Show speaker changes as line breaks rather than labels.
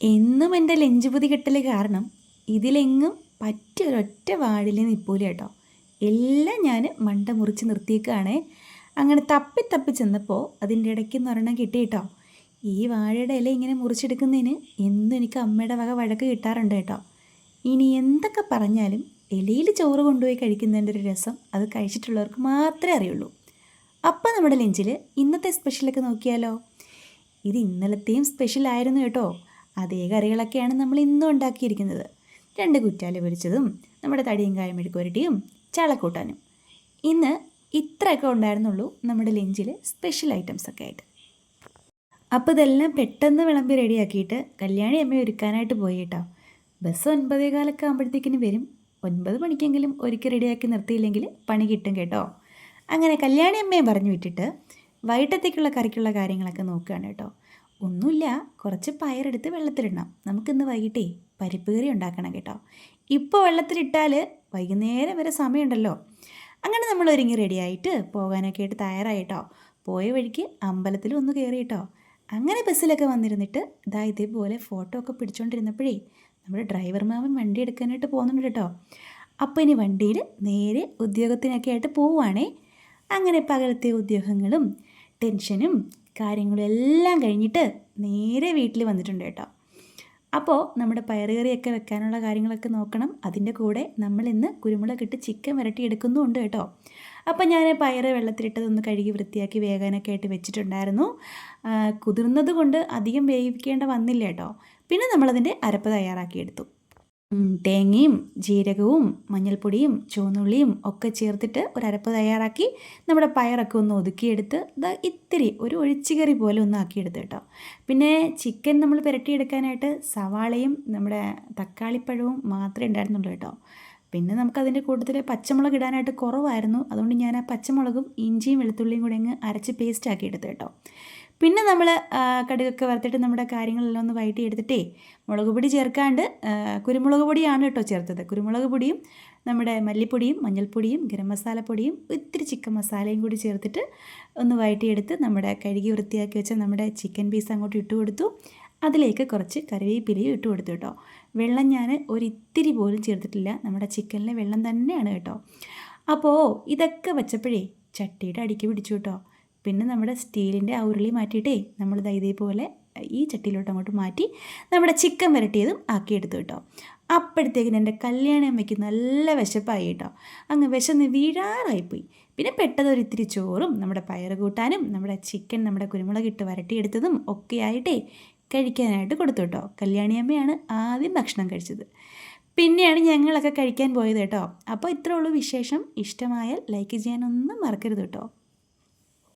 എന്നും എൻ്റെ ലഞ്ച് പൊതി കെട്ടൽ കാരണം ഇതിലെങ്ങും പറ്റിയൊരൊറ്റ വാഴിൽ നിൽപ്പൂല കേട്ടോ. എല്ലാം ഞാൻ മണ്ട മുറിച്ച് നിർത്തിയേക്കാണേ. അങ്ങനെ തപ്പി തപ്പി ചെന്നപ്പോൾ അതിൻ്റെ ഇടയ്ക്ക് ഒരെണ്ണം കിട്ടി കേട്ടോ. ഈ വാഴയുടെ ഇല ഇങ്ങനെ മുറിച്ചെടുക്കുന്നതിന് എന്നും എനിക്ക് അമ്മയുടെ വക വഴക്ക് കിട്ടാറുണ്ട് കേട്ടോ. ഇനി എന്തൊക്കെ പറഞ്ഞാലും ഇലയിൽ ചോറ് കൊണ്ടുപോയി കഴിക്കുന്നതിൻ്റെ ഒരു രസം അത് കഴിച്ചിട്ടുള്ളവർക്ക് മാത്രമേ അറിയുള്ളൂ. അപ്പം നമ്മുടെ ലഞ്ചിൽ ഇന്നത്തെ സ്പെഷ്യലൊക്കെ നോക്കിയാലോ. ഇത് ഇന്നലത്തെയും സ്പെഷ്യലായിരുന്നു കേട്ടോ. അതേ കറികളൊക്കെയാണ് നമ്മൾ ഇന്നും ഉണ്ടാക്കിയിരിക്കുന്നത്. 2 കുറ്റാല് പൊരിച്ചതും നമ്മുടെ തടിയും കായും മെഴുക്കുവരട്ടിയും ചാളക്കൂട്ടാനും. ഇന്ന് ഇത്രയൊക്കെ ഉണ്ടായിരുന്നുള്ളൂ നമ്മുടെ ലഞ്ചിൽ സ്പെഷ്യൽ ഐറ്റംസൊക്കെ ആയിട്ട്. അപ്പോൾ ഇതെല്ലാം പെട്ടെന്ന് വിളമ്പി റെഡിയാക്കിയിട്ട് കല്യാണി അമ്മ ഒരുക്കാനായിട്ട് പോയി കേട്ടോ. ബസ് 9:15 ആകുമ്പോഴത്തേക്കിന് വരും. 9 മണിക്കെങ്കിലും ഒരുക്കി റെഡിയാക്കി നിർത്തിയില്ലെങ്കിൽ പണി കിട്ടും കേട്ടോ. അങ്ങനെ കല്യാണി അമ്മയെ പറഞ്ഞു വിട്ടിട്ട് വൈകിട്ടത്തേക്കുള്ള കറിക്കുള്ള കാര്യങ്ങളൊക്കെ നോക്കുകയാണ് കേട്ടോ. ഒന്നുമില്ല, കുറച്ച് പയറെടുത്ത് വെള്ളത്തിലിടണം. നമുക്കിന്ന് വൈകിട്ടേ പരിപ്പ് കറി ഉണ്ടാക്കണം കേട്ടോ. ഇപ്പോൾ വെള്ളത്തിലിട്ടാൽ വൈകുന്നേരം വരെ സമയമുണ്ടല്ലോ. അങ്ങനെ നമ്മൾ ഒരുങ്ങി റെഡിയായിട്ട് പോകാനൊക്കെ ആയിട്ട് തയ്യാറായിട്ടോ. പോയ വഴിക്ക് അമ്പലത്തിൽ ഒന്ന് കയറി കേട്ടോ. അങ്ങനെ ബസ്സിലൊക്കെ വന്നിരുന്നിട്ട് ഇതേപോലെ ഫോട്ടോ ഒക്കെ പിടിച്ചുകൊണ്ടിരുന്നപ്പോഴേ നമ്മുടെ ഡ്രൈവർ മാമൻ വണ്ടി എടുക്കാനായിട്ട് പോകുന്നുണ്ട് കേട്ടോ. അപ്പോൾ ഇനി വണ്ടിയിൽ നേരെ ഉദ്യോഗത്തിനൊക്കെ ആയിട്ട് പോവുകയാണേ. അങ്ങനെ പകലത്തെ ഉദ്യോഗങ്ങളും ടെൻഷനും കാര്യങ്ങളും എല്ലാം കഴിഞ്ഞിട്ട് നേരെ വീട്ടിൽ വന്നിട്ടുണ്ട് കേട്ടോ. അപ്പോൾ നമ്മുടെ പയറുകറിയൊക്കെ വെക്കാനുള്ള കാര്യങ്ങളൊക്കെ നോക്കണം. അതിൻ്റെ കൂടെ നമ്മളിന്ന് കുരുമുളകിട്ട് ചിക്കൻ വരട്ടി എടുക്കുന്നുമുണ്ട് കേട്ടോ. അപ്പോൾ ഞാൻ പയറ് വെള്ളത്തിലിട്ടതൊന്ന് കഴുകി വൃത്തിയാക്കി വേകാനൊക്കെ ആയിട്ട് വെച്ചിട്ടുണ്ടായിരുന്നു. കുതിർന്നത് കൊണ്ട് അധികം വേവിക്കേണ്ട വന്നില്ല കേട്ടോ. പിന്നെ നമ്മളതിൻ്റെ അരപ്പ് തയ്യാറാക്കിയെടുത്തു. തേങ്ങയും ജീരകവും മഞ്ഞൾപ്പൊടിയും ചുവന്നുള്ളിയും ഒക്കെ ചേർത്തിട്ട് ഒരരപ്പ് തയ്യാറാക്കി നമ്മുടെ പയറൊക്കെ ഒന്ന് ഒതുക്കിയെടുത്ത് ഇത്തിരി ഒരു ഒഴിച്ചുകറി പോലെ ഒന്ന് ആക്കിയെടുത്ത് കേട്ടോ. പിന്നെ ചിക്കൻ നമ്മൾ പുരട്ടിയെടുക്കാനായിട്ട് സവാളയും നമ്മുടെ തക്കാളിപ്പഴവും മാത്രമേ ഉണ്ടായിരുന്നുള്ളൂ കേട്ടോ. പിന്നെ നമുക്കതിൻ്റെ കൂട്ടത്തിൽ പച്ചമുളക് ഇടാനായിട്ട് കുറവായിരുന്നു. അതുകൊണ്ട് ഞാൻ ആ പച്ചമുളകും ഇഞ്ചിയും വെളുത്തുള്ളിയും കൂടെ അങ്ങ് അരച്ച് പേസ്റ്റ് ആക്കി എടുത്തു കേട്ടോ. പിന്നെ നമ്മൾ കടുകൊക്കെ വറുത്തിട്ട് നമ്മുടെ കാര്യങ്ങളെല്ലാം ഒന്ന് വഴറ്റി എടുത്തിട്ടേ മുളക് പൊടി ചേർക്കാണ്ട് കുരുമുളക് പൊടിയാണ് കേട്ടോ ചേർത്തത്. കുരുമുളക് പൊടിയും നമ്മുടെ മല്ലിപ്പൊടിയും മഞ്ഞൾപ്പൊടിയും ഗരം മസാലപ്പൊടിയും ഇത്തിരി ചിക്കൻ മസാലയും കൂടി ചേർത്തിട്ട് ഒന്ന് വഴറ്റിയെടുത്ത് നമ്മുടെ കഴുകി വൃത്തിയാക്കി വെച്ച നമ്മുടെ ചിക്കൻ പീസ് അങ്ങോട്ട് ഇട്ട് കൊടുത്തു. അതിലേക്ക് കുറച്ച് കറിവേപ്പിലയും ഇട്ട് കൊടുത്തു കേട്ടോ. വെള്ളം ഞാൻ ഒരിത്തിരി പോലും ചേർത്തിട്ടില്ല. നമ്മുടെ ചിക്കനിലെ വെള്ളം തന്നെയാണ് കേട്ടോ. അപ്പോൾ ഇതൊക്കെ വെച്ചപ്പോഴേ ചട്ടിയുടെ അടിക്ക് പിടിച്ചു കേട്ടോ. പിന്നെ നമ്മുടെ സ്റ്റീലിൻ്റെ ആ ഉരുളി മാറ്റിയിട്ടേ നമ്മൾ ഇതേപോലെ ഈ ചട്ടിയിലോട്ട് അങ്ങോട്ട് മാറ്റി നമ്മുടെ ചിക്കൻ വരട്ടിയതും ആക്കിയെടുത്തു കേട്ടോ. അപ്പോഴത്തേക്കിന് എൻ്റെ കല്യാണി അമ്മയ്ക്ക് നല്ല വിശപ്പായി കേട്ടോ. അങ്ങ് വിശന്ന് വീഴാറായിപ്പോയി. പിന്നെ പെട്ടതൊരിത്തിരി ചോറും നമ്മുടെ പയറ് കൂട്ടാനും നമ്മുടെ ചിക്കൻ നമ്മുടെ കുരുമുളകിട്ട് വരട്ടിയെടുത്തതും ഒക്കെ ആയിട്ടേ കഴിക്കാനായിട്ട് കൊടുത്തു കേട്ടോ. കല്യാണി അമ്മയാണ് ആദ്യം ഭക്ഷണം കഴിച്ചത്. പിന്നെയാണ് ഞങ്ങളൊക്കെ കഴിക്കാൻ പോയത് കേട്ടോ. അപ്പോൾ ഇത്രേ ഉള്ളൂ വിശേഷം. ഇഷ്ടമായാൽ ലൈക്ക് ചെയ്യാനൊന്നും മറക്കരുത് കേട്ടോ.